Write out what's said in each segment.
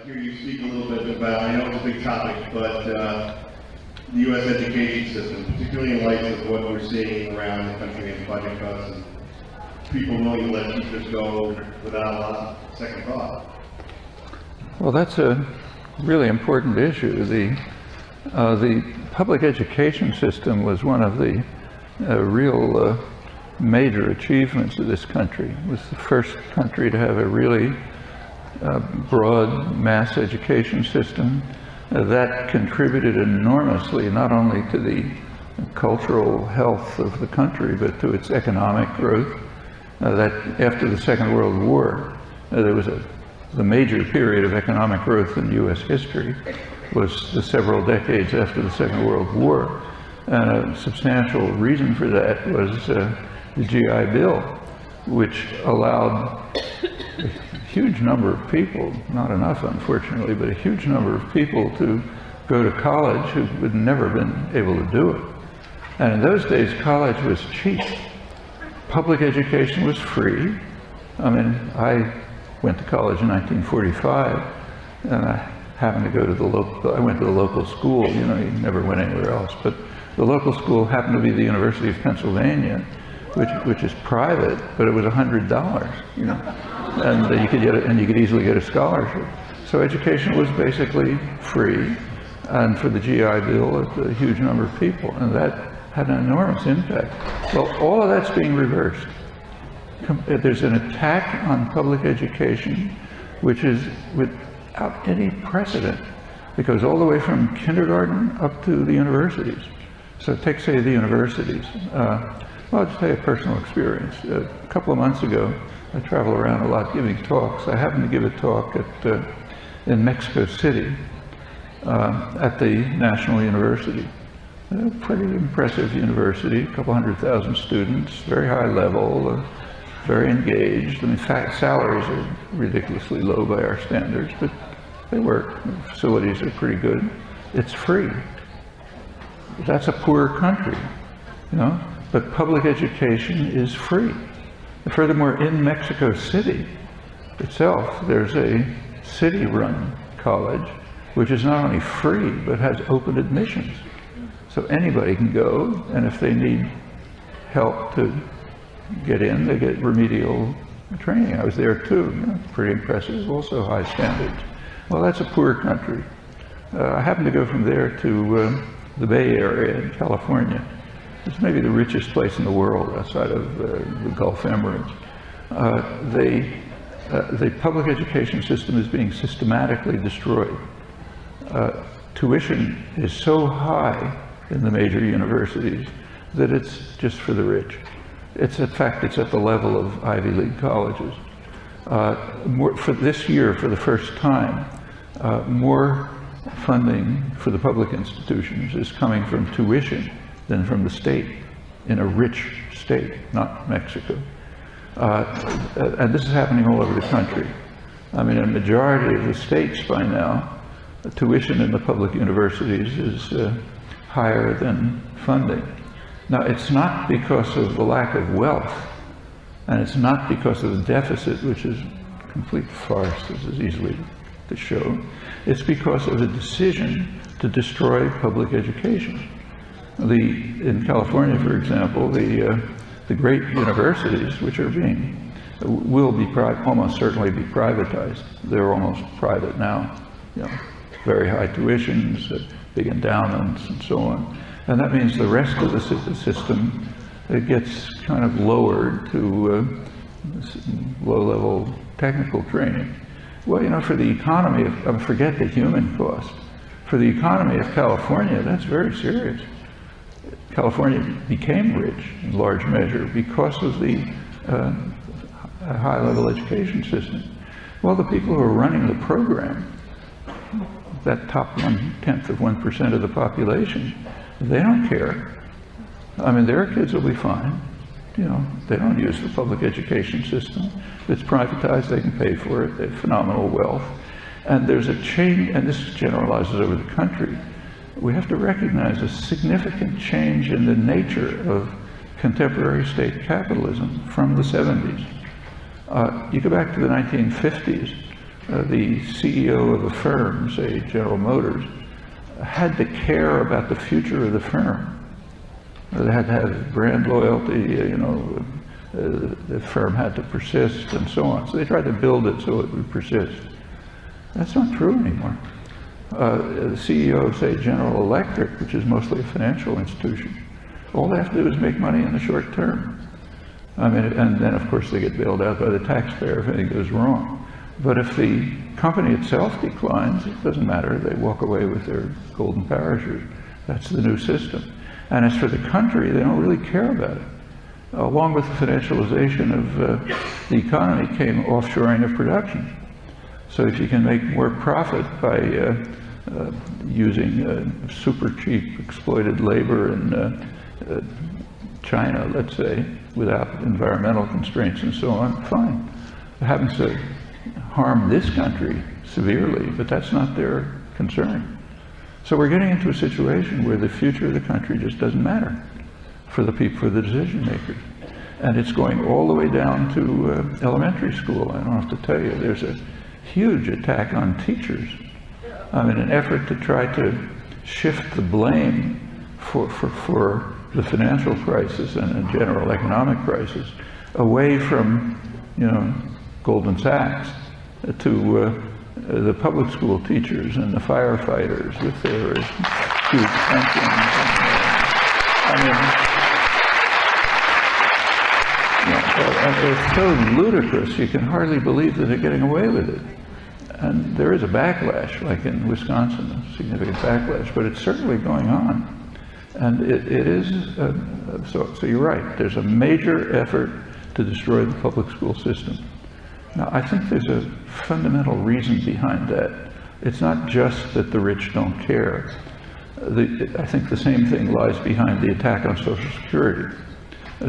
hear you speak a little bit about, I know it's a big topic, but the U.S. education system, particularly in light of what we're seeing around the country in budget cuts and people willing to let teachers go without a lot of second thought. Well, that's a really important issue. The public education system was one of the real major achievements of this country. It was the first country to have a really broad mass education system that contributed enormously not only to the cultural health of the country but to its economic growth. That after the Second World War there was the major period of economic growth in U.S. history was the several decades after the Second World War, and a substantial reason for that was the GI Bill, which allowed a huge number of people, not enough unfortunately, but a huge number of people to go to college who would never have been able to do it. And in those days, college was cheap. Public education was free. I mean, I went to college in 1945, and I happened to go to the local, I went to the local school, you know, you never went anywhere else, but the local school happened to be the University of Pennsylvania, which is private, but it was $100, you know, and you could get it, and you could easily get a scholarship. So education was basically free, and for the GI Bill, a huge number of people, and that had an enormous impact. Well, all of that's being reversed. There's an attack on public education, which is without any precedent. It goes all the way from kindergarten up to the universities. So take, say, the universities. Well, I'll just tell you a personal experience. A couple of months ago, I travel around a lot giving talks. I happened to give a talk in Mexico City at the National University. A pretty impressive university, a couple 100,000 students, very high level, very engaged. I mean, salaries are ridiculously low by our standards, but they work. The facilities are pretty good. It's free. That's a poor country, you know, but public education is free. Furthermore, in Mexico City itself, there's a city-run college, which is not only free, but has open admissions. So anybody can go, and if they need help to get in, they get remedial training. I was there too, you know, pretty impressive, also high standards. Well, that's a poor country. I happened to go from there to the Bay Area in California. It's maybe the richest place in the world outside of the Gulf Emirates. The public education system is being systematically destroyed. Tuition is so high in the major universities that it's just for the rich. It's, in fact, it's at the level of Ivy League colleges. For this year, for the first time, more funding for the public institutions is coming from tuition than from the state, in a rich state, not Mexico. And this is happening all over the country. I mean, in a majority of the states by now, tuition in the public universities is higher than funding. Now, it's not because of the lack of wealth, and it's not because of the deficit, which is a complete farce, this is easily to show. It's because of the decision to destroy public education. In California, for example, the great universities, which are almost certainly be privatized. They're almost private now, you know, very high tuitions, big endowments, and so on. And that means the rest of the system, it gets kind of lowered to low-level technical training. Well, you know, for the economy, forget the human cost. For the economy of California, that's very serious. California became rich in large measure because of the high-level education system. Well, the people who are running the program, that top 1/10 of 1% of the population, they don't care. I mean, their kids will be fine. You know, they don't use the public education system. If it's privatized, they can pay for it. They have phenomenal wealth. And there's a change, and this generalizes over the country. We have to recognize a significant change in the nature of contemporary state capitalism from the 70s. You go back to the 1950s, the CEO of a firm, say General Motors, had to care about the future of the firm. They had to have brand loyalty, the firm had to persist and so on. So they tried to build it so it would persist. That's not true anymore. The CEO of, say, General Electric, which is mostly a financial institution, all they have to do is make money in the short term. I mean, and then of course they get bailed out by the taxpayer if anything goes wrong. But if the company itself declines, it doesn't matter. They walk away with their golden parachute. That's the new system. And as for the country, they don't really care about it. Along with the financialization of the economy came offshoring of production. So if you can make more profit by using super cheap exploited labor in China, let's say, without environmental constraints and so on, fine. It happens to harm this country severely, but that's not their concern. So we're getting into a situation where the future of the country just doesn't matter for the people, for the decision makers. And it's going all the way down to elementary school. I don't have to tell you, there's a huge attack on teachers in an effort to try to shift the blame for the financial crisis and a general economic crisis away from, Goldman Sachs to the public school teachers and the firefighters with their huge pensions. It's so ludicrous, you can hardly believe that they're getting away with it. And there is a backlash, like in Wisconsin, a significant backlash, but it's certainly going on. And it is, so you're right, there's a major effort to destroy the public school system. Now, I think there's a fundamental reason behind that. It's not just that the rich don't care. I think the same thing lies behind the attack on Social Security.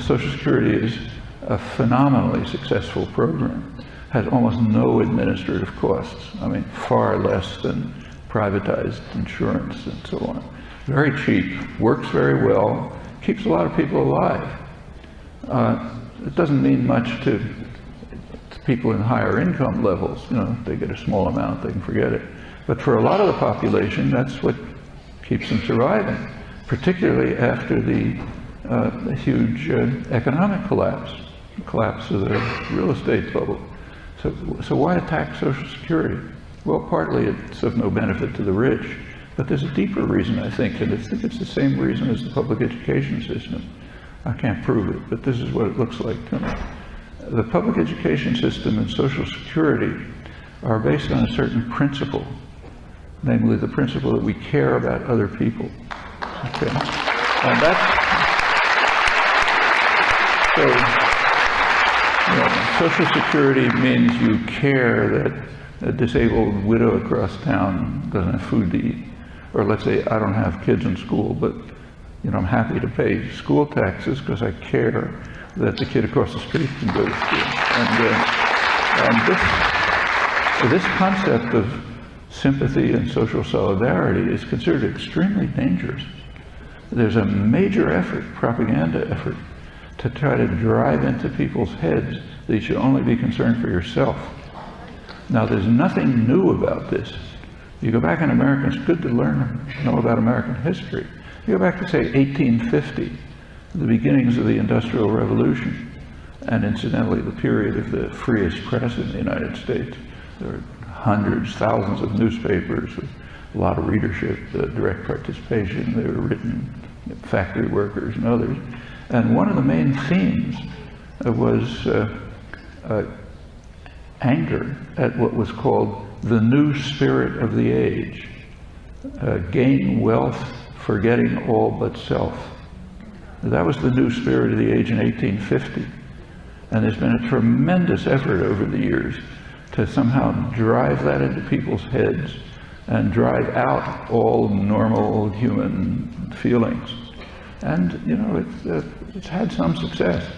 Social Security is a phenomenally successful program, has almost no administrative costs. I mean, far less than privatized insurance and so on. Very cheap, works very well, keeps a lot of people alive. It doesn't mean much to people in higher income levels. They get a small amount, they can forget it. But for a lot of the population, that's what keeps them surviving, particularly after the huge economic collapse of the real estate bubble. So why attack Social Security? Well, partly it's of no benefit to the rich, but there's a deeper reason, I think, and I think it's the same reason as the public education system. I can't prove it, but this is what it looks like to me. The public education system and Social Security are based on a certain principle, namely the principle that we care about other people. Okay? And that's, so, Social Security means you care that a disabled widow across town doesn't have food to eat. Or let's say I don't have kids in school, but I'm happy to pay school taxes because I care that the kid across the street can go to school. And this concept of sympathy and social solidarity is considered extremely dangerous. There's a major effort, propaganda effort, to try to drive into people's heads that you should only be concerned for yourself. Now, there's nothing new about this. You go back in America, it's good to know about American history. You go back to, say, 1850, the beginnings of the Industrial Revolution, and incidentally, the period of the freest press in the United States. There were hundreds, thousands of newspapers with a lot of readership, direct participation. They were written factory workers and others. And one of the main themes was anger at what was called the new spirit of the age. Gain wealth, forgetting all but self. That was the new spirit of the age in 1850. And there's been a tremendous effort over the years to somehow drive that into people's heads and drive out all normal human feelings. And, it's had some success.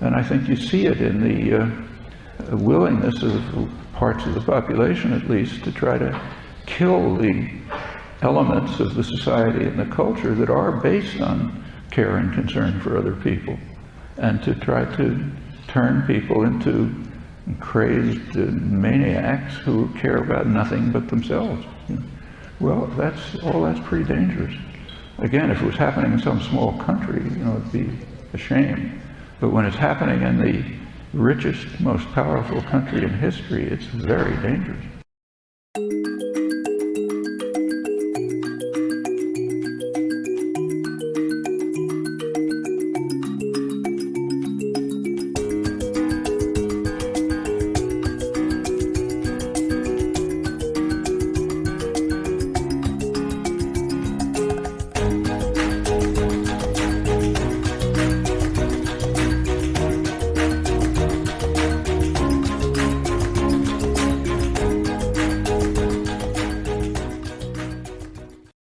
And I think you see it in the willingness of parts of the population, at least, to try to kill the elements of the society and the culture that are based on care and concern for other people, and to try to turn people into crazed maniacs who care about nothing but themselves. Well, that's pretty dangerous. Again, if it was happening in some small country, it'd be a shame. But when it's happening in the richest, most powerful country in history, it's very dangerous.